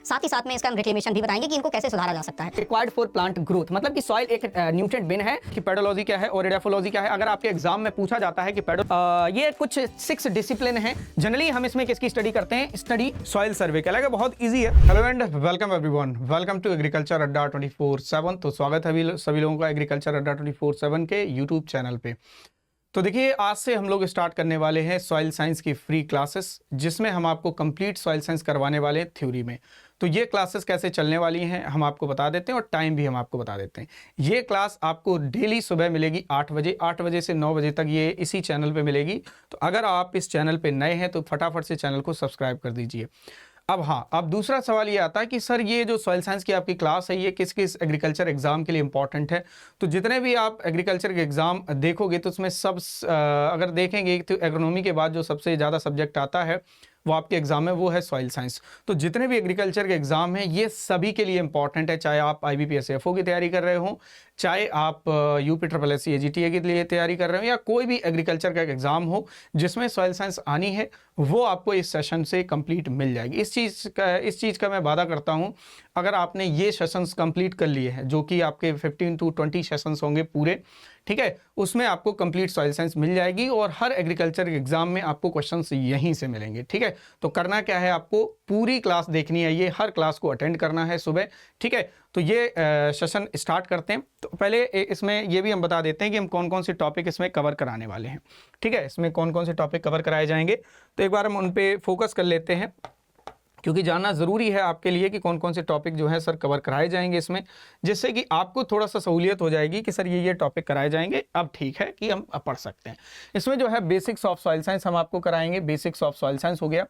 साथ ही साथ में इसका हम रिक्लेमेशन भी बताएंगे कि इनको कैसे सुधारा जा सकता है। रिक्वायर्ड फॉर प्लांट ग्रोथ, मतलब कि सॉइल एक न्यूट्रिएंट बिन है कि पेडोलॉजी क्या है और एडाफोलॉजी क्या है। अगर आपके एग्जाम में पूछा जाता है कि ये कुछ 6 डिसिप्लिन है, जनरली हम इसमें किसकी स्टडी करते हैं, स्टडी सॉइल सर्वे के। लगा बहुत इजी है। Hello and welcome everyone, welcome to agriculture Adda 24/7। तो स्वागत है सभी लोगों का एग्रीकल्चर अड्डा 24/7 के यूट्यूब चैनल पे। तो देखिए, आज से हम लोग स्टार्ट करने वाले हैं सॉइल साइंस की फ्री क्लासेस, जिसमें हम आपको कंप्लीट सॉइल साइंस करवाने वाले हैं थ्योरी में। तो ये क्लासेस कैसे चलने वाली हैं हम आपको बता देते हैं और टाइम भी हम आपको बता देते हैं। ये क्लास आपको डेली सुबह मिलेगी 8 बजे से 9 बजे तक ये इसी चैनल पे मिलेगी। तो अगर आप इस चैनल पे नए हैं तो फटाफट से चैनल को सब्सक्राइब कर दीजिए। अब दूसरा सवाल ये आता है कि सर ये जो सॉइल साइंस की आपकी क्लास है ये किस किस एग्रीकल्चर एग्जाम के लिए इंपॉर्टेंट है। तो जितने भी आप एग्रीकल्चर के एग्जाम देखोगे तो उसमें अगर देखेंगे तो एग्रोनॉमी के बाद जो सबसे ज़्यादा सब्जेक्ट आता है वो आपके एग्जाम में वो है सॉइल साइंस। तो जितने भी एग्रीकल्चर के एग्जाम हैं ये सभी के लिए इंपॉर्टेंट है, चाहे आप IBPS FO की तैयारी कर रहे हो, चाहे आप UPSSC AGTA के लिए तैयारी कर रहे हो, या कोई भी एग्रीकल्चर का एग्जाम हो जिसमें सॉइल साइंस आनी है, वो आपको इस सेशन से कंप्लीट मिल जाएगी। इस चीज़ का मैं वादा करता हूँ। अगर आपने ये सेशंस कंप्लीट कर लिए हैं, जो कि आपके 15 to 20 सेशंस होंगे पूरे, ठीक है, उसमें आपको कंप्लीट सॉइल साइंस मिल जाएगी और हर एग्रीकल्चर के एग्जाम में आपको क्वेश्चंस यहीं से मिलेंगे। ठीक है, तो करना क्या है, आपको पूरी क्लास देखनी है, ये हर क्लास को अटेंड करना है सुबह। ठीक है, तो ये सेशन स्टार्ट करते हैं। तो पहले इसमें ये भी हम बता देते हैं कि हम कौन कौन से टॉपिक इसमें कवर कराने वाले हैं। ठीक है, इसमें कौन कौन से टॉपिक कवर कराए जाएंगे, तो एक बार हम उन पे फोकस कर लेते हैं, क्योंकि जानना ज़रूरी है आपके लिए कि कौन कौन से टॉपिक जो है सर कवर कराए जाएंगे इसमें, जिससे कि आपको थोड़ा सा सहूलियत हो जाएगी कि सर ये टॉपिक कराए जाएंगे। अब ठीक है कि हम अब पढ़ सकते हैं। इसमें जो है बेसिक्स ऑफ सॉइल साइंस हम आपको कराएंगे। बेसिक्स ऑफ सॉइल साइंस हो गया,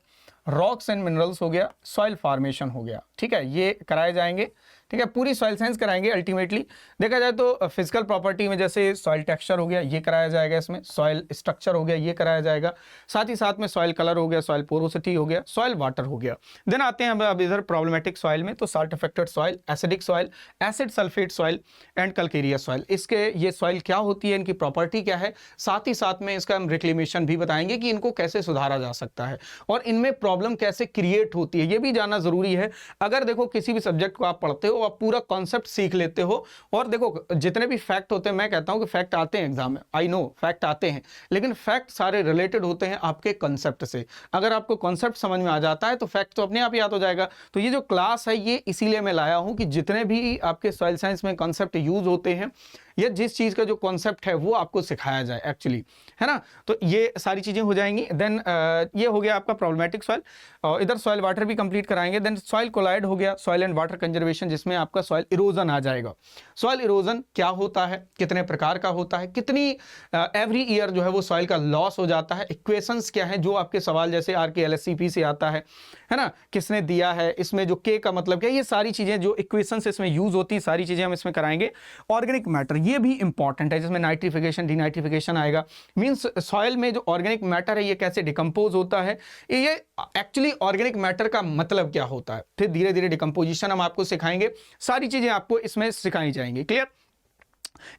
रॉक्स एंड मिनरल्स हो गया, सॉइल फॉर्मेशन हो गया। ठीक है, ये कराए जाएंगे। ठीक है, पूरी सॉइल साइंस कराएंगे। अल्टीमेटली देखा जाए तो फिजिकल प्रॉपर्टी में जैसे सॉइल टेक्सचर हो गया, ये कराया जाएगा। इसमें सॉइल स्ट्रक्चर हो गया, ये कराया जाएगा। साथ ही साथ में सॉइल कलर हो गया, सॉइल पोरोसिटी हो गया, सॉइल वाटर हो गया। देन आते हैं अब इधर प्रॉब्लमेटिक सॉइल में, तो salt affected soil, acidic soil, acid sulphate soil and calcareous soil. इसके ये सॉइल क्या होती है, इनकी प्रॉपर्टी क्या है, साथ ही साथ में इसका हम रिक्लेमेशन भी बताएंगे कि इनको कैसे सुधारा जा सकता है और इनमें प्रॉब्लम कैसे क्रिएट होती है, ये भी जानना जरूरी है। अगर देखो किसी भी सब्जेक्ट को आप पढ़ते हो, आप पूरा कॉन्सेप्ट सीख लेते हो, और देखो जितने भी फैक्ट होते हैं, मैं कहता हूं कि फैक्ट आते हैं एग्जाम में, आई नो फैक्ट आते हैं, लेकिन फैक्ट सारे रिलेटेड होते हैं आपके कॉन्सेप्ट से। अगर आपको कॉन्सेप्ट समझ में आ जाता है तो फैक्ट तो अपने आप याद हो जाएगा। तो ये जो क्लास है ये इसीलिए मैं लाया हूं कि जितने भी आपके सॉइल साइंस में कॉन्सेप्ट यूज होते हैं या जिस चीज़ का जो कॉन्सेप्ट है वो आपको सिखाया जाए एक्चुअली, है ना। तो ये सारी चीज़ें हो जाएंगी। देन ये हो गया आपका प्रॉब्लमेटिक सॉइल, और इधर सॉइल वाटर भी कंप्लीट कराएंगे। देन सॉइल कोलाइड हो गया, सॉइल एंड वाटर कंजर्वेशन, जिसमें आपका सॉइल इरोजन आ जाएगा। सॉइल इरोजन क्या होता है, कितने प्रकार का होता है, कितनी एवरी ईयर जो है वो सॉइल का लॉस हो जाता है, इक्वेशंस क्या है, जो आपके सवाल जैसे RK LSCP से आता है ना, किसने दिया है, इसमें जो K का मतलब क्या है, ये सारी चीज़ें जो इक्वेशंस इसमें यूज होती है, सारी चीज़ें हम इसमें कराएंगे। ऑर्गेनिक मैटर ये भी इंपॉर्टेंट है, जिसमें नाइट्रिफिकेशन डिनाइट्रिफिकेशन आएगा। मींस सॉइल में जो ऑर्गेनिक मैटर है ये कैसे डिकम्पोज होता है, ये एक्चुअली ऑर्गेनिक मैटर का मतलब क्या होता है, फिर धीरे धीरे डिकम्पोजिशन हम आपको सिखाएंगे। सारी चीजें आपको इसमें सिखाई जाएंगी। क्लियर।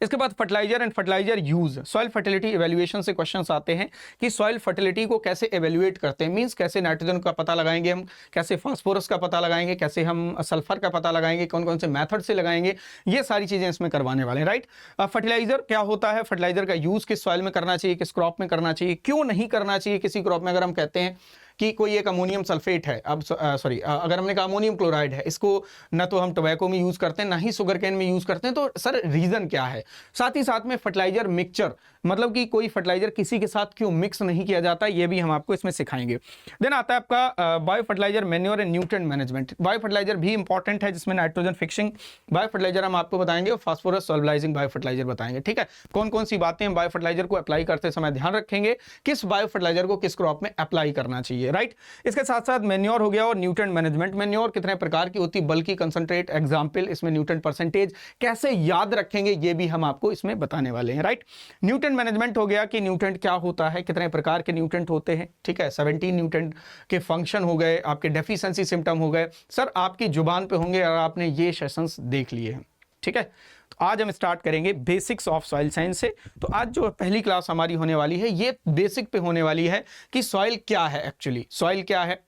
इसके बाद fertilizer and fertilizer use, soil fertility evaluation से क्वेश्चंस आते हैं कि सॉइल फर्टिलिटी को कैसे इवैल्यूएट करते हैं। मींस कैसे नाइट्रोजन का पता लगाएंगे हम, कैसे फास्फोरस का पता लगाएंगे, कैसे हम सल्फर का पता लगाएंगे, कौन कौन से मेथड से लगाएंगे, ये सारी चीजें इसमें करवाने वाले हैं। राइट। फर्टिलाइजर क्या होता है, फर्टिलाइजर का यूज किस सॉइल में करना चाहिए, किस क्रॉप में करना चाहिए, क्यों नहीं करना चाहिए किसी क्रॉप में। अगर हम कहते हैं कि कोई एक अमोनियम सल्फेट है, अब अगर हमने कहा अमोनियम क्लोराइड है, इसको ना तो हम टोबैको में यूज करते हैं ना ही शुगर केन में यूज करते हैं, तो सर रीजन क्या है। साथ ही साथ में फर्टिलाइजर मिक्सचर, मतलब कि कोई फर्टिलाइजर किसी के साथ क्यों मिक्स नहीं किया जाता, ये भी हम आपको इसमें सिखाएंगे। देन आता है आपका bio fertilizer, manure and nutrient management. Bio fertilizer भी इंपॉर्टेंट है, जिसमें नाइट्रोजन फिक्सिंग बायो फर्टिलाइजर हम आपको बताएंगे और फास्फोरस सॉल्युबलाइजिंग बायो फर्टिलाइजर बताएंगे। ठीक है, कौन कौन सी बातें हम बायो फर्टिलाइजर को अप्लाई करते समय ध्यान रखेंगे, किस बायो फर्टिलाइजर को किस क्रॉप में अप्लाई करना चाहिए। राइट। इसके साथ साथ मेन्योर हो गया और न्यूट्रिएंट मैनेजमेंट। मेन्योर कितने प्रकार की होती है, बल्कि, कंसंट्रेट, एग्जाम्पल, इसमें न्यूट्रिएंट परसेंटेज कैसे याद रखेंगे, ये भी हम आपको इसमें बताने वाले हैं। राइट। न्यूट्रिएंट मैनेजमेंट हो गया कि न्यूट्रिएंट क्या होता है, कितने प्रकार के न्यूट्रिएंट होते हैं। ठीक है, 17 न्यूट्रिएंट के फंक्शन हो गए, आपके डेफिशिएंसी सिम्टम हो गए, सर आपकी जुबान पे होंगे और आपने ये सेशंस देख लिए हैं। ठीक है, तो आज हम स्टार्ट करेंगे बेसिक्स ऑफ सॉइल साइंस से। तो आज जो पहली क्लास हमारी होने वाली है ये बेसिक पे होने वाली है कि सॉइल क्या है, एक्चुअली सॉइल क्या है,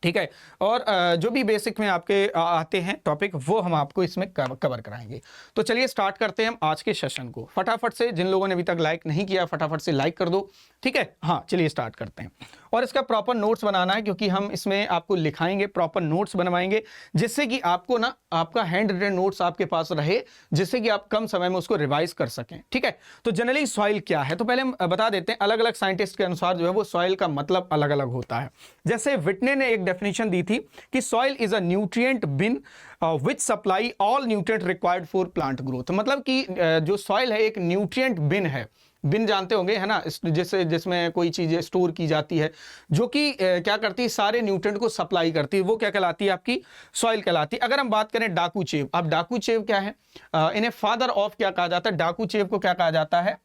ठीक है। और जो भी बेसिक में आपके आते हैं टॉपिक वो हम आपको इसमें कवर कराएंगे। तो चलिए स्टार्ट करते हैं हम आज के सेशन को। फटाफट से जिन लोगों ने अभी तक लाइक नहीं किया फटाफट से लाइक कर दो, ठीक है। हाँ चलिए स्टार्ट करते हैं। और इसका प्रॉपर नोट्स बनाना है क्योंकि हम इसमें आपको लिखाएंगे, प्रॉपर नोट्स बनवाएंगे, जिससे कि आपको ना आपका हैंड रिटन नोट्स आपके पास रहे, जिससे कि आप कम समय में उसको रिवाइज कर सकें, ठीक है। तो जनरली सॉइल क्या है, तो पहले हम बता देते हैं। अलग अलग साइंटिस्ट के अनुसार जो है वो सॉइल का मतलब अलग अलग होता है। जैसे विटने ने एक डेफिनेशन दी थी कि soil is a nutrient bin which supply all nutrient required for plant growth. मतलब कि जो सॉइल है एक न्यूट्रिएंट बिन है। बिन जानते होंगे है ना, जैसे जिसमें कोई चीजें स्टोर की जाती है, जो कि क्या करती है, सारे न्यूट्रिएंट को सप्लाई करती है, वो क्या कहलाती है, आपकी सॉइल कहलाती है। अगर हम बात करें डाकू चेव, अब डाकू चेव क्या है, इन्हें फादर ऑफ क्या कहा जाता है, डाकू चेव को क्या कहा जाता है,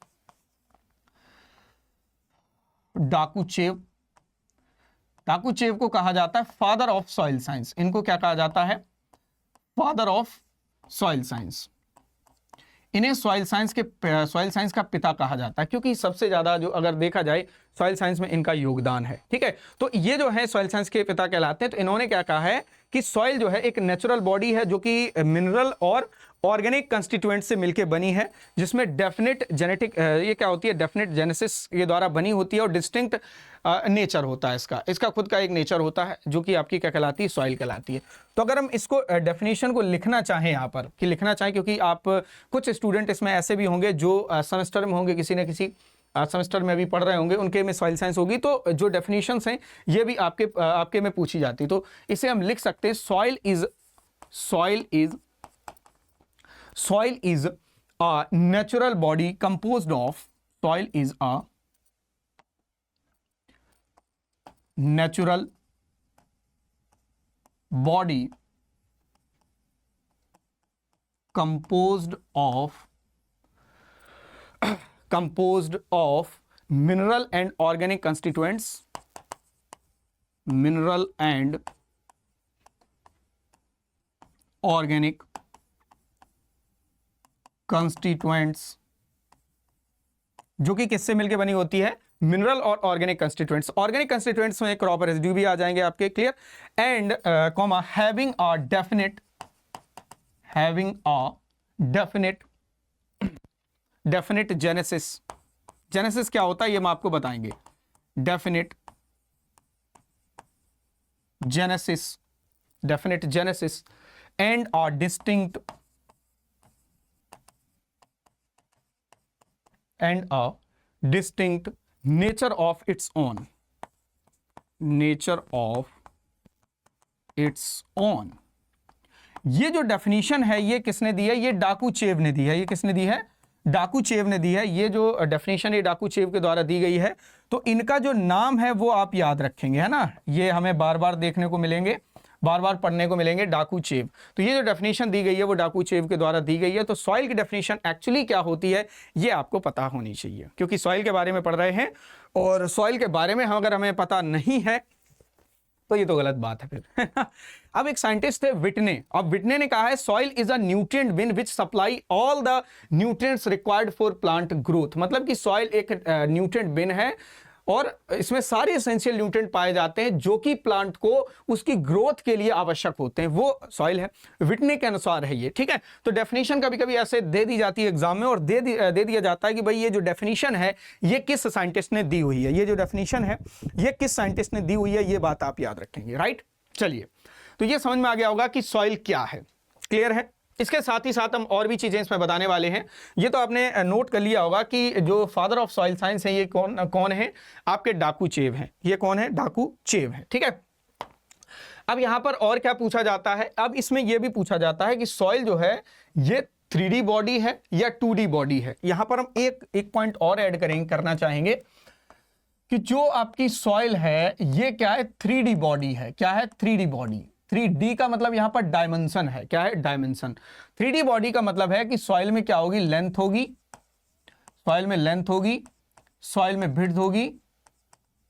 डाकू चेव को कहा जाता है फादर ऑफ सॉइल साइंस। इनको क्या कहा जाता है, फादर ऑफ सॉइल साइंस। इन्हें सॉइल साइंस का पिता कहा जाता है, क्योंकि सबसे ज्यादा जो अगर देखा जाए सॉइल साइंस में इनका योगदान है, ठीक है। तो ये जो है सॉइल साइंस के पिता कहलाते हैं। तो इन्होंने क्या कहा है कि सॉइल जो है एक नेचुरल बॉडी है जो कि मिनरल और ऑर्गेनिक कंस्टिट्यूएंट से मिलकर बनी है, जिसमें डेफिनेट जेनेटिक ये क्या होती है, डेफिनेट जेनेसिस के द्वारा बनी होती है और डिस्टिंक्ट नेचर होता है। इसका खुद का एक नेचर होता है जो कि आपकी क्या कहलाती है, सॉइल कहलाती है। तो अगर हम इसको डेफिनेशन को लिखना चाहें यहाँ पर कि लिखना चाहें, क्योंकि आप कुछ स्टूडेंट इसमें ऐसे भी होंगे जो सेमेस्टर में होंगे, किसी न किसी सेमेस्टर में अभी पढ़ रहे होंगे, उनके में सॉइल साइंस होगी, तो जो डेफिनेशंस हैं ये भी आपके में पूछी जाती है। तो इसे हम लिख सकते हैं soil is a natural body composed of, soil is a natural body composed of mineral and organic constituents, mineral and organic constituents, जो कि किससे मिलकर बनी होती है, मिनरल और ऑर्गेनिक कंस्टिट्यूएंट्स। ऑर्गेनिक कंस्टिट्यूएंट्स में क्रॉप रेसिड्यू भी आ जाएंगे आपके, clear. And comma having a definite genesis. Genesis क्या होता है ये हम आपको बताएंगे। Definite genesis and a distinct nature of its own. ये जो डेफिनेशन है ये किसने दी है, ये डाकू चेव ने दी है। ये किसने दी है, डाकू चेव ने दी है। ये जो डेफिनेशन है डाकू चेव के द्वारा दी गई है। तो इनका जो नाम है वो आप याद रखेंगे, है ना, ये हमें बार बार देखने को मिलेंगे, बार बार पढ़ने को मिलेंगे, डाकू चेव। तो ये जो डेफिनेशन दी गई है वो डाकू चेव के द्वारा दी गई है। तो सॉइल की डेफिनेशन एक्चुअली क्या होती है ये आपको पता होनी चाहिए, क्योंकि सॉइल के बारे में पढ़ रहे हैं और सॉइल के बारे में अगर हमें पता नहीं है तो ये तो गलत बात है फिर। अब एक साइंटिस्ट है विटने। अब विटने ने कहा है soil is a nutrient bin which supply all the nutrients required for plant growth. मतलब कि सॉइल एक न्यूट्रिएंट बिन है और इसमें सारे एसेंशियल न्यूट्रिएंट पाए जाते हैं जो कि प्लांट को उसकी ग्रोथ के लिए आवश्यक होते हैं, वो सॉइल है। विटने के अनुसार है ये, ठीक है। तो डेफिनेशन कभी कभी ऐसे दे दी जाती है एग्जाम में और दे दिया जाता है कि भाई ये जो डेफिनेशन है ये किस साइंटिस्ट ने दी हुई है, ये जो डेफिनेशन है ये किस साइंटिस्ट ने दी हुई है, ये बात आप याद रखेंगे, राइट। चलिए तो ये समझ में आ गया होगा कि सॉइल क्या है, क्लियर है। इसके साथ ही साथ हम और भी चीजें इसमें बताने वाले हैं। ये तो आपने नोट कर लिया होगा कि जो फादर ऑफ सॉइल साइंस है ये कौन है, आपके डाकू चेव हैं। ये कौन है, डाकू चेव है, ठीक है। अब यहां पर और क्या पूछा जाता है, अब इसमें यह भी पूछा जाता है कि सॉइल जो है ये 3D बॉडी है या 2D बॉडी है। यहां पर हम एक पॉइंट और ऐड करना चाहेंगे कि जो आपकी सॉइल है ये क्या है, 3D बॉडी है। क्या है, 3D बॉडी। 3D का मतलब यहां पर डायमेंशन है। क्या है, डायमेंशन। 3D बॉडी का मतलब है कि सॉइल में क्या होगी, लेंथ होगी, सॉइल में लेंथ होगी, सॉइल में विड्थ होगी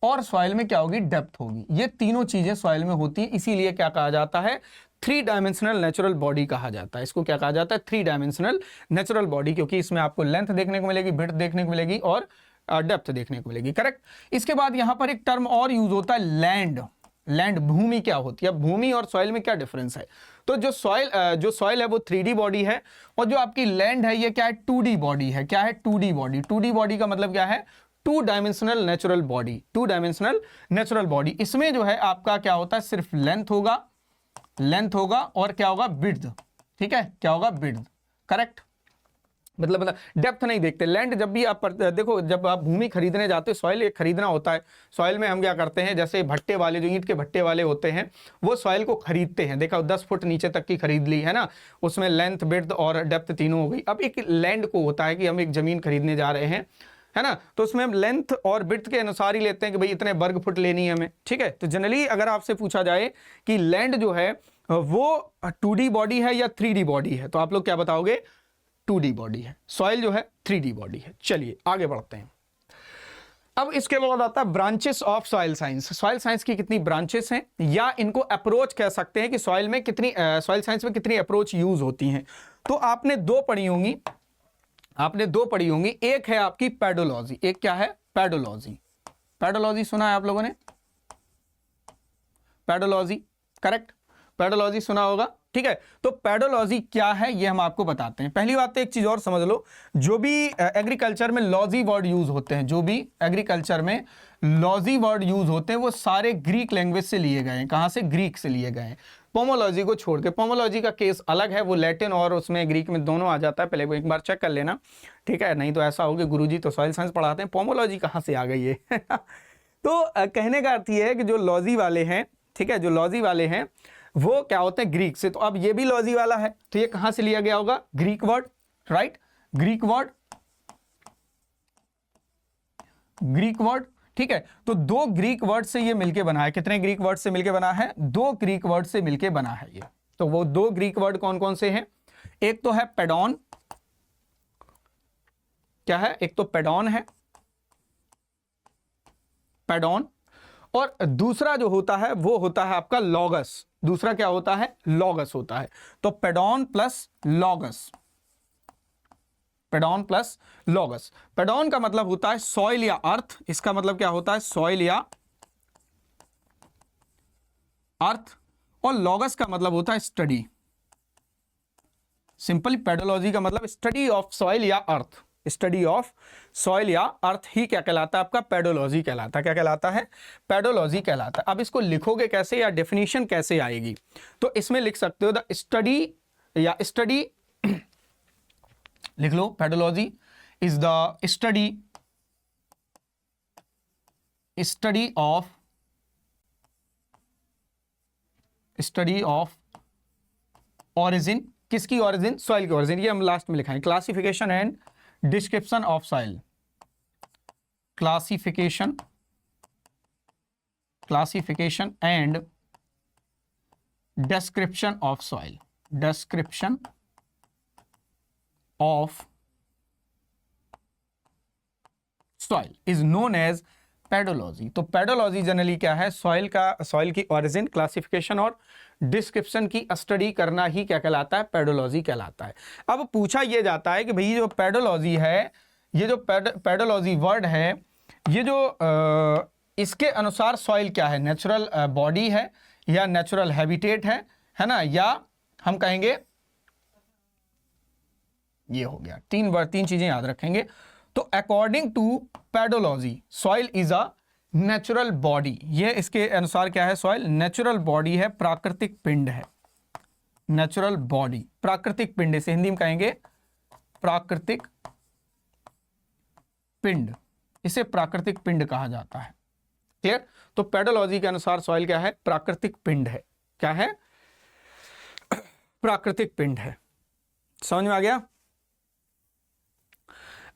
और सॉइल में क्या होगी, डेप्थ होगी। ये तीनों चीजें सॉइल में होती है, इसीलिए क्या कहा जाता है, 3 डायमेंशनल नेचुरल बॉडी कहा जाता है। इसको क्या कहा जाता है, 3 डायमेंशनल नेचुरल बॉडी, क्योंकि इसमें आपको लेंथ देखने को मिलेगी, विड्थ देखने को मिलेगी और डेप्थ देखने को मिलेगी, करेक्ट। इसके बाद यहां पर एक टर्म और यूज होता है, लैंड। लैंड भूमि क्या होती है। भूमि और सॉइल में क्या डिफरेंस है। तो जो सॉइल है वो 3D बॉडी है, और जो आपकी लैंड है ये क्या है, 2D बॉडी है। क्या है, 2D बॉडी। 2D बॉडी का मतलब क्या है, 2 dimensional natural body. 2 dimensional natural body. इसमें जो है आपका क्या होता है, सिर्फ लेंथ होगा और क्या होगा, विड्थ। ठीक है, क्या होगा, विड्थ। करेक्ट, मतलब डेप्थ नहीं देखते। लैंड जब भी आप देखो, जब आप भूमि खरीदने जाते हो, सॉइल एक खरीदना होता है। सॉइल में हम क्या करते हैं, जैसे भट्टे वाले, जो ईंट के भट्टे वाले होते हैं, वो सॉइल को खरीदते हैं। देखा, 10 फुट नीचे तक की खरीद ली है ना, उसमें लेंथ, विड्थ और डेप्थ तीनों हो गई। अब एक लैंड को होता है कि हम एक जमीन खरीदने जा रहे हैं, है ना, तो उसमें हम लेंथ और विड्थ के अनुसार ही लेते हैं कि भाई इतने वर्ग फुट लेनी है हमें। ठीक है, तो जनरली अगर आपसे पूछा जाए कि लैंड जो है वो 2D बॉडी है या 3D बॉडी है, तो आप लोग क्या बताओगे, 2D बॉडी है। सॉइल जो है 3D बॉडी है। चलिए आगे बढ़ते हैं। अब इसके बाद आता है branches of soil science. Soil science की कितनी ब्रांचेस हैं, या इनको अप्रोच कह सकते हैं कि सॉइल में कितनी, सॉइल साइंस में कितनी अप्रोच यूज होती हैं। तो आपने दो पढ़ी होंगी। एक है आपकी पेडोलॉजी, एक क्या है, पेडोलॉजी। पेडोलॉजी सुना है आप लोगों ने, पेडोलॉजी, करेक्ट, पेडोलॉजी सुना होगा। ठीक है, तो पेडोलॉजी क्या है ये हम आपको बताते हैं। पहली बात तो एक चीज और समझ लो, जो भी एग्रीकल्चर में लॉजी वर्ड यूज होते हैं, जो भी एग्रीकल्चर में लॉजी वर्ड यूज होते हैं, वो सारे ग्रीक लैंग्वेज से लिए गए हैं। कहां से, ग्रीक से लिए गए हैं। पोमोलॉजी को छोड़ के, पोमोलॉजी का केस अलग है, वो लैटिन और उसमें ग्रीक में दोनों आ जाता है। पहले वो एक बार चेक कर लेना, ठीक है, नहीं तो ऐसा होगा गुरुजी तो सॉइल साइंस पढ़ाते हैं, पोमोलॉजी कहां से आ गई है। तो कहने का अर्थ ये है कि जो लॉजी वाले हैं, ठीक है, जो लॉजी वाले हैं वो क्या होते हैं, ग्रीक से। तो अब ये भी लॉजी वाला है, तो ये कहां से लिया गया होगा, Greek word, right, Greek word. ठीक है, तो 2 ग्रीक वर्ड से ये मिलके बना है। कितने ग्रीक वर्ड से मिलके बना है, 2 ग्रीक वर्ड से मिलके बना है ये। तो वो 2 ग्रीक वर्ड कौन कौन से हैं, एक तो है पेडॉन, क्या है, एक तो पेडॉन है, पेडॉन, और दूसरा जो होता है वो होता है आपका लॉगस। दूसरा क्या होता है, लॉगस होता है। तो पेडॉन प्लस लॉगस, पेडॉन प्लस लॉगस। पेडॉन का मतलब होता है सॉइल या अर्थ, इसका मतलब क्या होता है, सॉइल या अर्थ, और लॉगस का मतलब होता है स्टडी। सिंपली पेडोलॉजी का मतलब स्टडी ऑफ सॉइल या अर्थ, स्टडी ऑफ सॉइल या अर्थ ही क्या कहलाता है, आपका पेडोलॉजी कहलाता है। क्या कहलाता है, पेडोलॉजी कहलाता है। अब इसको लिखोगे कैसे, या डेफिनेशन कैसे आएगी, तो इसमें लिख सकते हो द स्टडी, या स्टडी लिख लो, pedology is the study of origin. किसकी ऑरिजिन, सॉइल की ऑरिजिन। ये हम लास्ट में लिखाएं, classification and description of soil, classification and description of soil, description of soil is known as pedology. तो पेडोलॉजी जनरली क्या है, सॉइल की ऑरिजिन, क्लासिफिकेशन और डिस्क्रिप्शन की स्टडी करना ही क्या कहलाता है, पेडोलॉजी कहलाता है। अब पूछा यह जाता है कि भाई जो पेडोलॉजी है, ये जो पेडोलॉजी वर्ड है, ये जो इसके अनुसार सॉइल क्या है, नेचुरल बॉडी है या नेचुरल हैबिटेट है ना, या हम कहेंगे, ये हो गया, 3 चीजें याद रखेंगे। तो according to pedology soil is a natural body. ये इसके अनुसार क्या है, सॉइल नेचुरल बॉडी है, प्राकृतिक पिंड है, नेचुरल बॉडी, प्राकृतिक पिंड, इसे हिंदी में कहेंगे प्राकृतिक पिंड, इसे प्राकृतिक पिंड कहा जाता है। क्लियर, तो पेडोलॉजी के अनुसार सॉइल क्या है, प्राकृतिक पिंड है। क्या है, प्राकृतिक पिंड है। समझ में आ गया।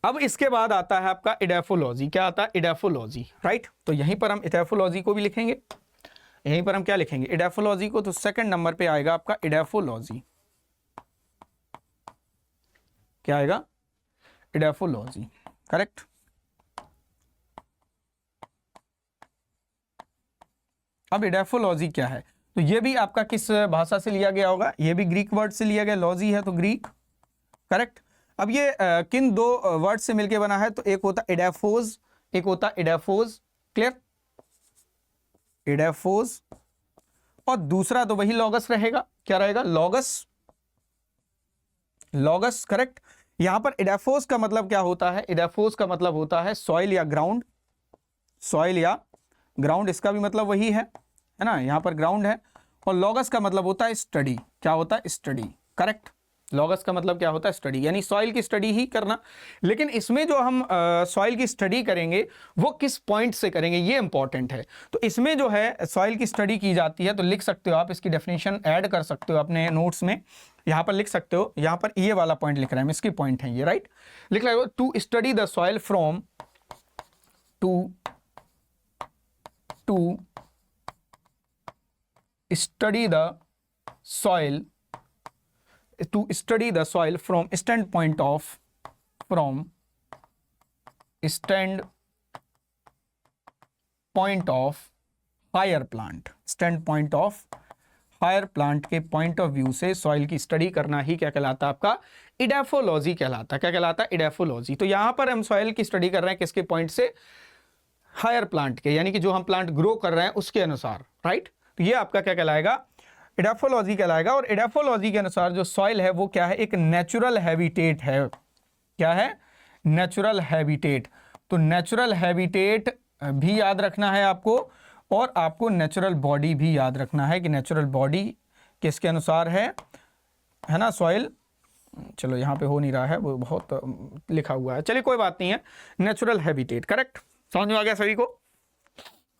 अब इसके बाद आता है आपका इडेफोलॉजी। क्या आता है, इडेफोलॉजी, राइट। तो यहीं पर हम इडेफोलॉजी को भी लिखेंगे, यहीं पर हम क्या लिखेंगे, इडेफोलॉजी को। तो 2nd नंबर पे आएगा आपका इडेफोलॉजी। क्या आएगा, इडेफोलॉजी, करेक्ट। अब इडेफोलॉजी क्या है, तो ये भी आपका किस भाषा से लिया गया होगा, ये भी ग्रीक वर्ड से लिया गया, लॉजी है तो ग्रीक, करेक्ट। अब ये किन 2 वर्ड से मिलके बना है, तो एक होता इडेफोज, एक होता इडेफोज, क्लियर, इडेफोज और दूसरा तो वही लॉगस रहेगा, क्या रहेगा, लॉगस, लॉगस, करेक्ट। यहां पर इडेफोस का मतलब क्या होता है, इडेफोस का मतलब होता है सॉइल या ग्राउंड, सॉइल या ग्राउंड, इसका भी मतलब वही है ना, यहां पर ग्राउंड है। और लॉगस का मतलब होता है स्टडी, क्या होता है, स्टडी, करेक्ट। लॉगस का मतलब क्या होता है, स्टडी, यानी सॉइल की स्टडी ही करना। लेकिन इसमें जो हम सॉइल की स्टडी करेंगे वो किस पॉइंट से करेंगे, ये इंपॉर्टेंट है। तो इसमें जो है सॉइल की स्टडी की जाती है, तो लिख सकते हो आप, इसकी डेफिनेशन ऐड कर सकते हो अपने नोट्स में, यहां पर लिख सकते हो। यहां पर ये वाला पॉइंट लिख रहा है, इसकी पॉइंट है ये, राइट। लिख रहा है to study the soil from, to study the soil, to study the soil from standpoint of higher plant, standpoint of higher plant के पॉइंट ऑफ व्यू से सॉइल की स्टडी करना ही क्या कहलाता है, आपका इडेफोलॉजी कहलाता है। क्या कहलाता है, इडेफोलॉजी। तो यहां पर हम सॉइल की स्टडी कर रहे हैं किसके पॉइंट से, हायर प्लांट के, यानी कि जो हम प्लांट ग्रो कर रहे हैं उसके अनुसार, राइट। तो ये आपका क्या कहलाएगा, इडेफोलॉजी कहलाएगा। और इडेफोलॉजी के अनुसार जो सॉइल है वो क्या है, एक नेचुरल हैबिटेट है। क्या है, नेचुरल हैबिटेट। तो नेचुरल हैबिटेट भी याद रखना है आपको, और आपको नेचुरल बॉडी भी याद रखना है कि नेचुरल बॉडी किसके अनुसार है ना, सॉइल। चलो यहाँ पे हो नहीं रहा है, वो बहुत लिखा हुआ है, चलिए कोई बात नहीं है। Natural habitat, correct. समझ में आ गया सभी को?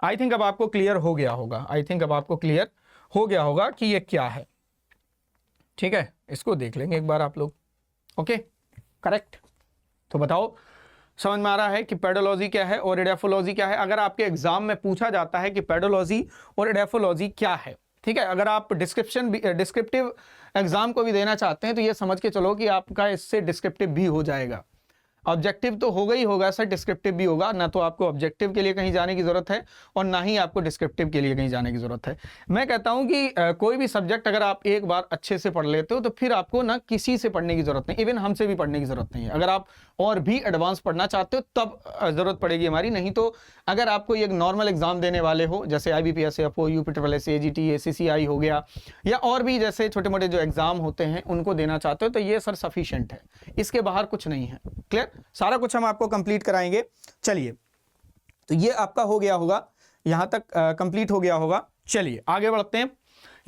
आई थिंक अब आपको क्लियर हो गया होगा, आई थिंक अब आपको क्लियर हो गया होगा कि ये क्या है। ठीक है, इसको देख लेंगे एक बार आप लोग। Okay, correct. तो बताओ, समझ में आ रहा है कि पेडोलॉजी क्या है और इडेफोलॉजी क्या है? अगर आपके एग्जाम में पूछा जाता है कि पेडोलॉजी और इडेफोलॉजी क्या है, ठीक है, अगर आप डिस्क्रिप्टिव एग्जाम को भी देना चाहते हैं तो ये समझ के चलो कि आपका इससे डिस्क्रिप्टिव भी हो जाएगा। ऑब्जेक्टिव तो होगा ही होगा सर, डिस्क्रिप्टिव भी होगा ना। तो आपको ऑब्जेक्टिव के लिए कहीं जाने की जरूरत है और ना ही आपको डिस्क्रिप्टिव के लिए कहीं जाने की जरूरत है। मैं कहता हूं कि कोई भी सब्जेक्ट अगर आप एक बार अच्छे से पढ़ लेते हो तो फिर आपको ना किसी से पढ़ने की जरूरत नहीं, इवन हमसे भी पढ़ने की जरूरत नहीं है। अगर आप और भी एडवांस पढ़ना चाहते हो तब जरूरत पड़ेगी हमारी, नहीं तो अगर आप कोई एक नॉर्मल एग्जाम देने वाले हो, जैसे IBPS, FO, UPSS, AGT, ACCI हो गया, या और भी जैसे छोटे मोटे जो एग्जाम होते हैं उनको देना चाहते हो, तो ये सर सफिशिएंट है, इसके बाहर कुछ नहीं है। क्लियर? सारा कुछ हम आपको कंप्लीट कराएंगे। चलिए, तो ये आपका हो गया होगा, यहां तक कंप्लीट हो गया होगा। चलिए आगे बढ़ते हैं।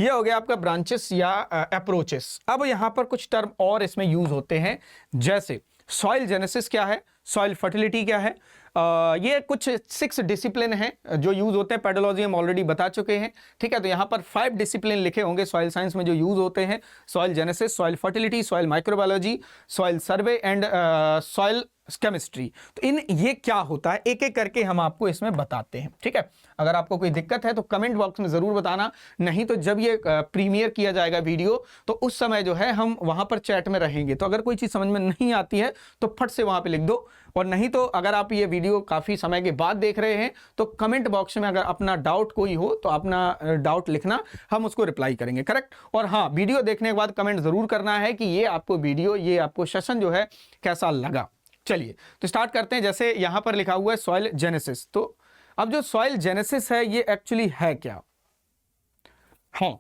ये हो गया आपका ब्रांचेस या अप्रोचेस। अब यहां पर कुछ टर्म और इसमें यूज होते हैं, जैसे सॉइल जेनेसिस क्या है, सॉइल फर्टिलिटी क्या है। ये कुछ 6 डिसिप्लिन हैं जो यूज होते हैं। पेडोलॉजी हम ऑलरेडी बता चुके हैं, ठीक है। तो यहाँ पर 5 डिसिप्लिन लिखे होंगे सॉइल साइंस में जो यूज होते हैं। Soil genesis, soil fertility, soil microbiology, soil survey and soil chemistry. तो ये क्या होता है, एक एक करके हम आपको इसमें बताते हैं, ठीक है। अगर आपको कोई दिक्कत है तो कमेंट बॉक्स में जरूर बताना, नहीं तो जब ये प्रीमियर किया जाएगा वीडियो तो उस समय जो है हम वहां पर चैट में रहेंगे। तो अगर कोई चीज समझ में नहीं आती है तो फट से वहां पे लिख दो, और नहीं तो अगर आप ये वीडियो काफी समय के बाद देख रहे हैं तो कमेंट बॉक्स में अगर अपना डाउट कोई हो तो अपना डाउट लिखना, हम उसको रिप्लाई करेंगे, करेक्ट। और हाँ, वीडियो देखने के बाद कमेंट जरूर करना है कि ये आपको वीडियो, ये आपको सेशन जो है कैसा लगा। चलिए तो स्टार्ट करते हैं। जैसे यहां पर लिखा हुआ है सॉइल जेनेसिस। तो अब जो सॉइल जेनेसिस है ये एक्चुअली है क्या? हाँ,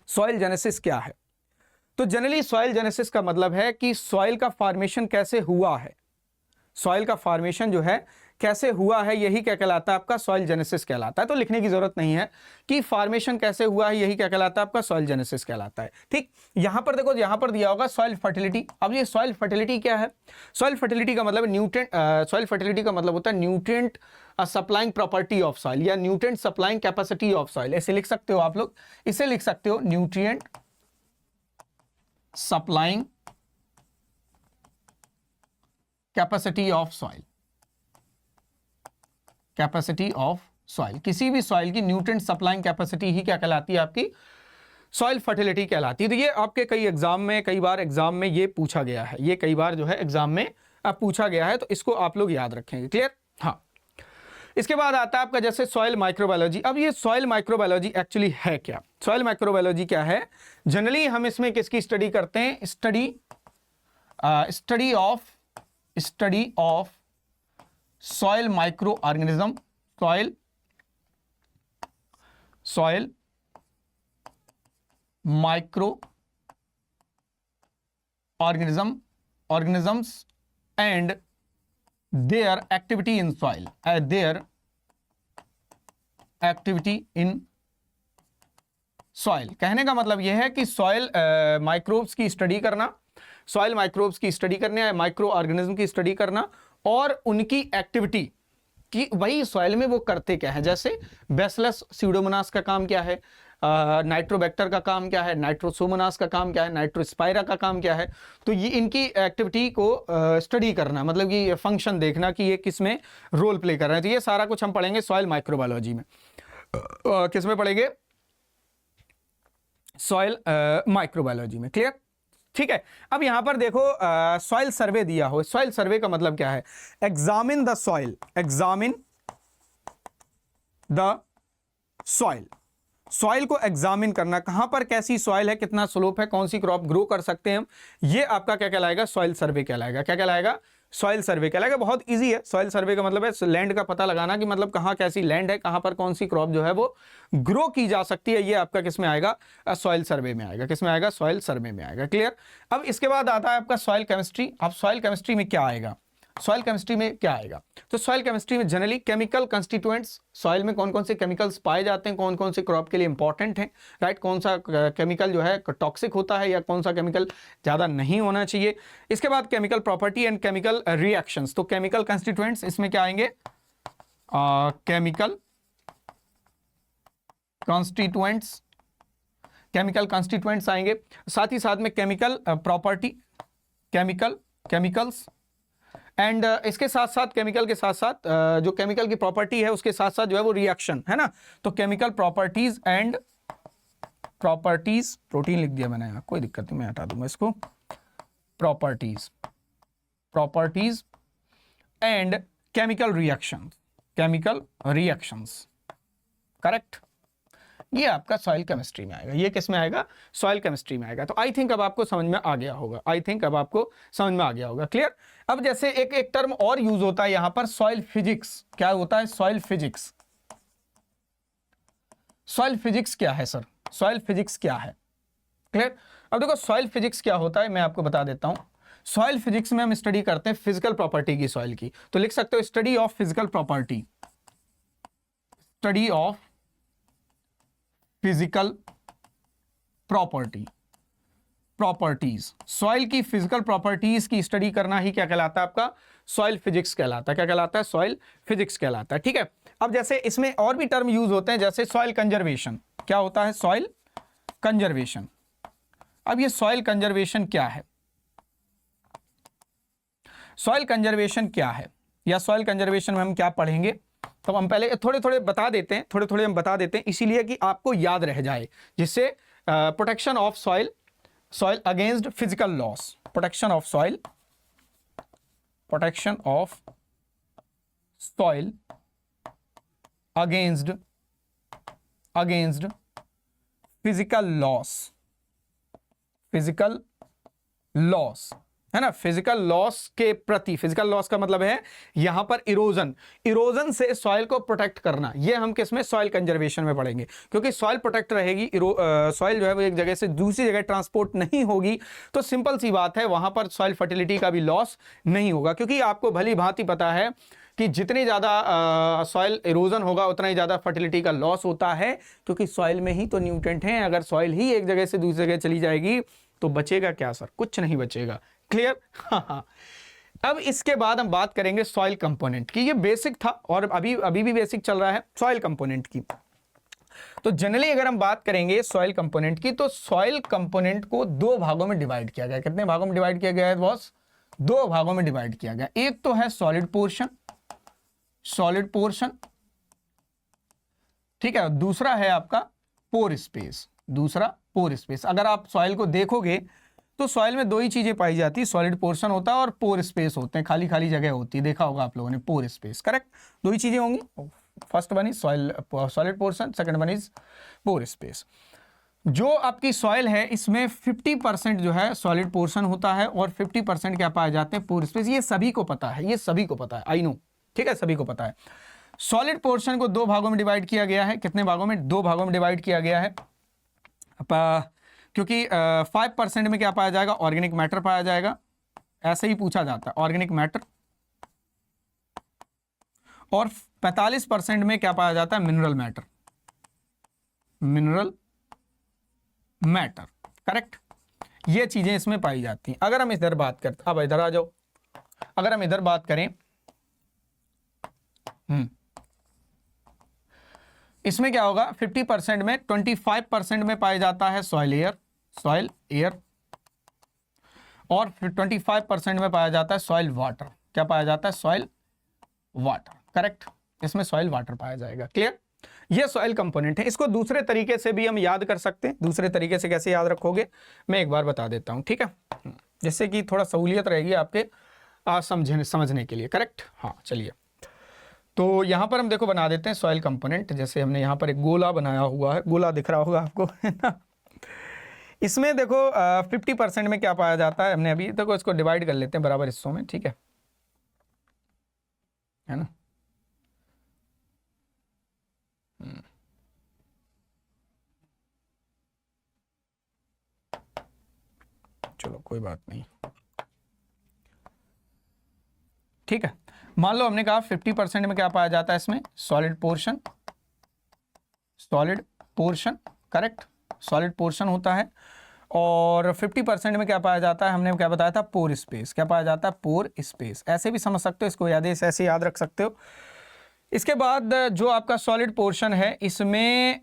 सॉइल जेनेसिस क्या है? तो जनरली सॉइल जेनेसिस का मतलब है कि सॉइल का फॉर्मेशन कैसे हुआ है, सॉइल का फॉर्मेशन जो है कैसे हुआ है, यही क्या कहलाता है, आपका सॉइल जेनेसिस कहलाता है। तो लिखने की जरूरत नहीं है कि फॉर्मेशन कैसे हुआ है, यही क्या कहलाता है, आपका सॉइल जेनेसिस कहलाता है। ठीक, यहां पर देखो, यहां पर दिया होगा सॉइल फर्टिलिटी। अब ये सॉइल फर्टिलिटी क्या है? सॉइल फर्टिलिटी का मतलब न्यूट्रिएंट, सॉइल फर्टिलिटी का मतलब होता है nutrient supplying property of soil या nutrient supplying capacity of soil. ऐसे लिख सकते हो आप लोग, इसे लिख सकते हो nutrient supplying capacity of soil, capacity of soil. किसी भी सॉइल की न्यूट्रिएंट सप्लाइंग कैपेसिटी ही क्या कहलाती है, आपकी सॉइल फर्टिलिटी कहलाती है। तो ये आपके कई एग्जाम में, कई बार एग्जाम में ये पूछा गया है, ये कई बार जो है एग्जाम में पूछा गया है, तो इसको आप लोग याद रखेंगे। क्लियर? हाँ। इसके बाद आता है आपका जैसे सॉइल माइक्रोबायोलॉजी। अब ये सॉइल माइक्रोबायोलॉजी एक्चुअली है क्या? सॉइल माइक्रोबायोलॉजी क्या है? जनरली हम इसमें किसकी स्टडी करते हैं? Study of soil micro organism, soil micro organisms and their activity in soil, their activity in soil। कहने का मतलब यह है कि सॉइल माइक्रोब्स की स्टडी करना, सॉइल माइक्रोब्स की स्टडी करना या माइक्रो ऑर्गेनिज्म की स्टडी करना और उनकी एक्टिविटी कि वही सॉइल में वो करते क्या है। जैसे बैसिलस स्यूडोमोनास का काम क्या है, नाइट्रोबैक्टर का काम क्या है, नाइट्रोसोमोनास का काम क्या है, नाइट्रोस्पाइरा का काम क्या है। तो ये इनकी एक्टिविटी को स्टडी करना, मतलब कि फंक्शन देखना कि ये किस में रोल प्ले कर रहे हैं। तो ये सारा कुछ हम पढ़ेंगे सॉइल माइक्रोबायोलॉजी में। किस में पढ़ेंगे? सॉइल माइक्रोबायोलॉजी में। क्लियर? ठीक है। अब यहां पर देखो सॉइल सर्वे दिया हो। सॉइल सर्वे का मतलब क्या है? Examine the soil, examine the soil, soil को एग्जामिन करना, कहां पर कैसी सॉइल है, कितना स्लोप है, कौन सी क्रॉप ग्रो कर सकते हैं हम, ये आपका क्या कहलाएगा? सॉइल सर्वे कहलाएगा। क्या कहलाएगा? सॉइल सर्वे कहलाएगा। बहुत इजी है। सॉइल सर्वे का मतलब है लैंड का पता लगाना कि मतलब कहां कैसी लैंड है, कहां पर कौन सी क्रॉप जो है वो ग्रो की जा सकती है। ये आपका किस में आएगा? सॉइल सर्वे में आएगा। किस में आएगा? सॉइल सर्वे में आएगा। क्लियर? अब इसके बाद आता है आपका सॉइल केमिस्ट्री। अब सॉइल केमिस्ट्री में क्या आएगा? सॉइल केमिस्ट्री में क्या आएगा? तो सॉइल केमिस्ट्री में जनरली केमिकल कंस्टिट्यूएंट्स, सॉइल में कौन कौन से केमिकल्स पाए जाते हैं, कौन कौन से क्रॉप के लिए इंपॉर्टेंट हैं, राइट, कौन सा केमिकल जो है टॉक्सिक होता है या कौन सा केमिकल ज़्यादा नहीं होना चाहिए। इसके बाद chemical property and chemical reactions. तो केमिकल कंस्टिट्यूएंट्स इसमें क्या आएंगे? केमिकल कॉन्स्टिट्यूएंट्स, केमिकल कॉन्स्टिट्यूएंट्स आएंगे। साथ ही साथ में केमिकल प्रॉपर्टी, केमिकल्स एंड इसके साथ साथ केमिकल के साथ साथ जो केमिकल की प्रॉपर्टी है उसके साथ साथ जो है वो रिएक्शन है ना। तो chemical properties and properties, protein लिख दिया मैंने यहाँ, कोई दिक्कत नहीं, मैं हटा दूंगा इसको। Properties and chemical reactions, correct. ये आपका सॉइल केमिस्ट्री में आएगा। ये किस में आएगा? सॉइल केमिस्ट्री में आएगा। तो आई थिंक अब आपको समझ में आ गया होगा। क्लियर? अब जैसे एक टर्म और यूज होता है यहां पर, सॉइल फिजिक्स। क्या होता है? Soil physics. सॉइल फिजिक्स क्या है सर? सॉइल फिजिक्स क्या है? क्लियर? अब देखो सॉइल फिजिक्स क्या होता है मैं आपको बता देता हूं। सॉइल फिजिक्स में हम स्टडी करते हैं फिजिकल प्रॉपर्टी की सॉइल की। तो लिख सकते हो study of physical property, study of physical properties. Soil की फिजिकल प्रॉपर्टीज की स्टडी करना ही क्या कहलाता है? आपका सॉइल फिजिक्स कहलाता है। क्या कहलाता है? सॉइल फिजिक्स कहलाता है। ठीक है। अब जैसे इसमें और भी टर्म यूज होते हैं, जैसे सॉइल कंजर्वेशन। क्या होता है? Soil conservation. अब ये सॉइल कंजर्वेशन क्या है? सॉइल कंजर्वेशन क्या है या सॉइल कंजर्वेशन में हम क्या पढ़ेंगे? तो हम पहले थोड़े थोड़े बता देते हैं, इसीलिए कि आपको याद रह जाए, जिससे protection of soil against physical loss, protection of soil against physical loss है ना। फिजिकल लॉस के प्रति, फिजिकल लॉस का मतलब है यहां पर इरोजन से सॉइल को प्रोटेक्ट करना। ये हम किसमें? सॉइल कंजर्वेशन में पढ़ेंगे। क्योंकि सॉइल प्रोटेक्ट रहेगी, सॉइल जो है वो एक जगह से दूसरी जगह ट्रांसपोर्ट नहीं होगी, तो सिंपल सी बात है वहां पर सॉइल फर्टिलिटी का भी लॉस नहीं होगा। क्योंकि आपको भली भांति पता है कि जितनी ज़्यादा सॉइल इरोजन होगा उतना ही ज़्यादा फर्टिलिटी का लॉस होता है, क्योंकि सॉइल में ही तो न्यूट्रिएंट हैं। अगर सॉइल ही एक जगह से दूसरी जगह चली जाएगी तो बचेगा क्या सर? कुछ नहीं बचेगा। क्लियर? हाँ। अब इसके बाद हम बात करेंगे सॉइल कंपोनेंट की। ये बेसिक था और अभी भी बेसिक चल रहा है सॉइल कंपोनेंट की। तो जनरली अगर हम बात करेंगे सॉइल कंपोनेंट की, तो सॉइल कंपोनेंट को दो भागों में डिवाइड किया गया। कितने भागों में डिवाइड किया गया है बॉस? दो भागों में डिवाइड किया गया। एक तो है सॉलिड पोर्शन, ठीक है। दूसरा है आपका पोर स्पेस। अगर आप सॉइल को देखोगे तो सॉइल में दो ही चीजें पाई जाती है, सॉलिड पोर्शन होता है और पोर स्पेस होते हैं, खाली खाली जगह होती है। देखा होगा आप लोगों ने, पोर स्पेस, करेक्ट। दो ही चीजें होंगी, first one is solid portion, second one is pore space. जो आपकी सॉइल है इसमें 50% जो है सॉलिड पोर्शन होता है और 50% क्या पाए जाते हैं? पोर स्पेस। ये सभी को पता है, आई नो, ठीक है, सभी को पता है। सॉलिड पोर्शन को दो भागों में डिवाइड किया गया है। कितने भागों में? दो भागों में डिवाइड किया गया है। क्योंकि 5% में क्या पाया जाएगा, ऑर्गेनिक मैटर पाया जाएगा, ऐसे ही पूछा जाता है ऑर्गेनिक मैटर। और 45% में क्या पाया जाता है, mineral matter, mineral matter, correct. ये चीजें इसमें पाई जाती हैं। अगर हम इधर बात करते, अब इधर आ जाओ, अगर हम इधर बात करें, इसमें क्या होगा, 50% में 25% में पाया जाता है सॉइल एयर, और 25% में पाया जाता है सॉइल वाटर। क्या पाया जाता है, सॉइल वाटर, करेक्ट। इसमें सॉइल वाटर पाया जाएगा, क्लियर। ये सॉइल कंपोनेंट है। इसको दूसरे तरीके से भी हम याद कर सकते हैं। दूसरे तरीके से कैसे याद रखोगे, मैं एक बार बता देता हूं, ठीक है, जिससे कि थोड़ा सहूलियत रहेगी आपके समझने के लिए, करेक्ट। हाँ चलिए, तो यहां पर हम देखो बना देते हैं सॉइल कंपोनेंट। जैसे हमने यहां पर एक गोला बनाया हुआ है, गोला दिख रहा होगा आपको, है ना। इसमें देखो 50% में क्या पाया जाता है, हमने अभी देखो इसको डिवाइड कर लेते हैं बराबर हिस्सों में, ठीक है ना। चलो कोई बात नहीं, ठीक है। मान लो हमने कहा 50% में क्या पाया जाता है, इसमें solid portion, correct, solid portion होता है। और 50% में क्या पाया जाता है, हमने क्या बताया था, पोर स्पेस। क्या पाया जाता है, पोर स्पेस। ऐसे भी समझ सकते हो इसको, ऐसे याद रख सकते हो। इसके बाद जो आपका सॉलिड पोर्शन है, इसमें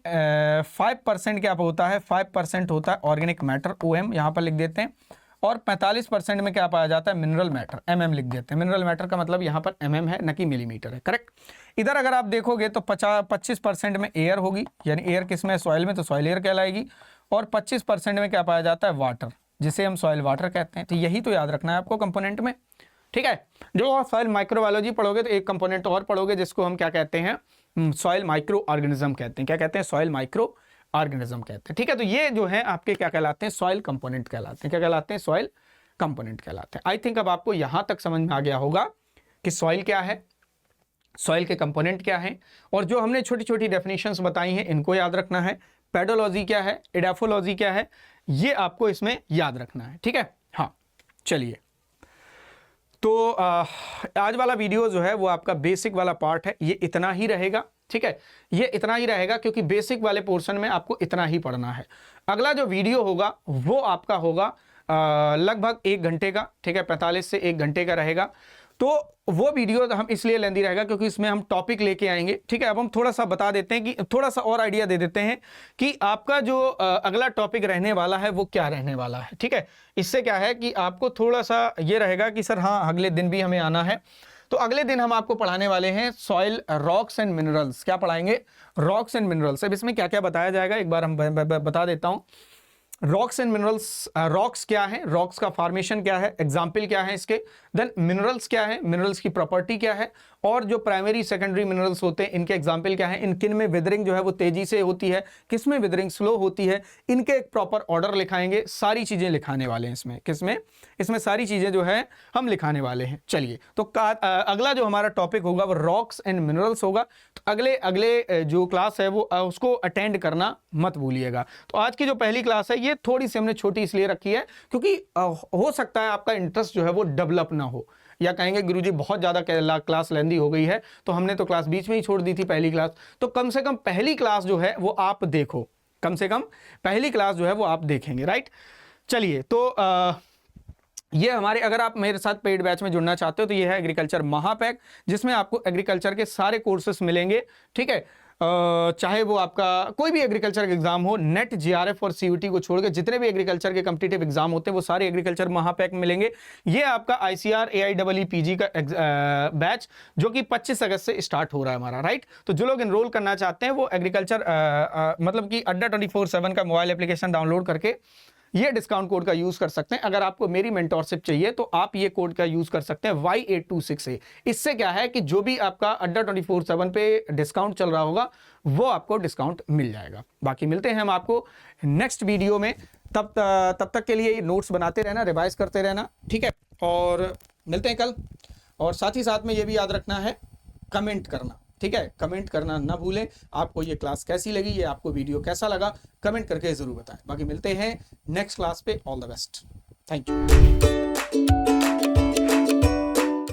5% क्या होता है, 5% होता है ऑर्गेनिक मैटर, OM यहाँ पर लिख देते हैं। और 45% में क्या पाया जाता है, मिनरल मैटर, MM लिख देते हैं। मिनरल मैटर का मतलब यहाँ पर MM है, न कि मिलीमीटर है, करेक्ट। इधर अगर आप देखोगे तो 25% में एयर होगी, यानी एयर किस में, सॉइल में, तो सॉइल एयर कहलाएगी। और 25% में क्या पाया जाता है, वाटर, जिसे हम सॉइल वाटर कहते हैं। तो यही तो याद रखना है आपको कंपोनेंट में, ठीक है। जो आप सॉइल माइक्रोबायोलॉजी पढ़ोगे तो एक कंपोनेंट और पढ़ोगे, जिसको हम क्या कहते हैं, सॉइल माइक्रो ऑर्गेनिज्म कहते हैं। क्या कहते हैं, सॉइल माइक्रो ऑर्गेनिज्म कहते हैं, ठीक है। तो ये जो है आपके क्या कहलाते हैं, सॉइल कंपोनेंट कहलाते हैं। क्या कहलाते हैं, सॉइल कंपोनेंट कहलाते हैं। आई थिंक अब आपको यहां तक समझ में आ गया होगा कि सॉइल क्या है, सॉइल के कंपोनेंट क्या है, और जो हमने छोटी छोटी डेफिनेशंस बताई हैं इनको याद रखना है। पेडोलॉजी क्या है, एडाफोलॉजी क्या है, ये आपको इसमें याद रखना है, ठीक है। हाँ चलिए, तो आज वाला वीडियो जो है वो आपका बेसिक वाला पार्ट है, ये इतना ही रहेगा, ठीक है। ये इतना ही रहेगा क्योंकि बेसिक वाले पोर्शन में आपको इतना ही पढ़ना है। अगला जो वीडियो होगा वो आपका होगा लगभग 1 घंटे का, ठीक है, 45 से 1 घंटे का रहेगा। तो वो वीडियो हम इसलिए लेंदी रहेगा क्योंकि इसमें हम टॉपिक लेके आएंगे, ठीक है। अब हम थोड़ा सा बता देते हैं कि थोड़ा सा और आइडिया दे देते हैं कि आपका जो अगला टॉपिक रहने वाला है वो क्या रहने वाला है, ठीक है। इससे क्या है कि आपको थोड़ा सा ये रहेगा कि सर हाँ अगले दिन भी हमें आना है। तो अगले दिन हम आपको पढ़ाने वाले हैं सॉइल रॉक्स एंड मिनरल्स। क्या पढ़ाएंगे, रॉक्स एंड मिनरल्स। अब इसमें क्या क्या बताया जाएगा एक बार हम बता देता हूं। रॉक्स एंड मिनरल्स, रॉक्स क्या है, रॉक्स का फॉर्मेशन क्या है, एग्जाम्पल क्या है इसके। देन मिनरल्स क्या है, मिनरल्स की प्रॉपर्टी क्या है, और जो प्राइमरी सेकेंडरी मिनरल्स होते हैं इनके एग्जाम्पल क्या है, इन किन में विदरिंग जो है वो तेजी से होती है, किस में विदरिंग स्लो होती है, इनके एक प्रॉपर ऑर्डर लिखाएंगे। सारी चीजें लिखाने वाले हैं इसमें, किसमें, इसमें सारी चीजें जो है हम लिखाने वाले हैं। चलिए, तो अगला जो हमारा टॉपिक होगा वो रॉक्स एंड मिनरल्स होगा। तो अगले जो क्लास है वो उसको अटेंड करना मत भूलिएगा। तो आज की जो पहली क्लास है ये थोड़ी सी हमने छोटी इसलिए रखी है क्योंकि हो सकता है आपका इंटरेस्ट जो है वो डेवलप ना हो, या कहेंगे गुरुजी बहुत ज्यादा क्लास लेंदी हो गई है तो हमने तो क्लास बीच में ही छोड़ दी थी पहली क्लास। तो कम से कम पहली क्लास जो है वो आप देखो, कम से कम पहली क्लास जो है वो आप देखेंगे, राइट। चलिए, तो ये हमारे, अगर आप मेरे साथ पेड बैच में जुड़ना चाहते हो तो ये है एग्रीकल्चर महापैक, जिसमें आपको एग्रीकल्चर के सारे कोर्सेस मिलेंगे, ठीक है। चाहे वो आपका कोई भी एग्रीकल्चर का एग्जाम हो, नेट, जीआरएफ और सीयूटी को छोड़कर जितने भी एग्रीकल्चर के कॉम्पिटिटिव एग्जाम होते हैं वो सारे एग्रीकल्चर महापैक मिलेंगे। ये आपका आईसीआर AIEE PG का बैच जो कि 25 अगस्त से स्टार्ट हो रहा है हमारा, राइट। तो जो लोग एनरोल करना चाहते हैं वो एग्रीकल्चर मतलब कि अड्डा 24/7 का मोबाइल एप्लीकेशन डाउनलोड करके ये डिस्काउंट कोड का यूज कर सकते हैं। अगर आपको मेरी मेंटोरशिप चाहिए तो आप ये कोड का यूज कर सकते हैं Y826A। इससे क्या है कि जो भी आपका अड्डा 24/7 पे डिस्काउंट चल रहा होगा वो आपको डिस्काउंट मिल जाएगा। बाकी मिलते हैं हम आपको नेक्स्ट वीडियो में, तब तक के लिए नोट्स बनाते रहना, रिवाइज करते रहना, ठीक है। और मिलते हैं कल। और साथ ही साथ में ये भी याद रखना है, कमेंट करना। ठीक है, कमेंट करना ना भूलें। आपको ये क्लास कैसी लगी, ये आपको वीडियो कैसा लगा, कमेंट करके जरूर बताएं। बाकी मिलते हैं नेक्स्ट क्लास पे। All the best, thank you.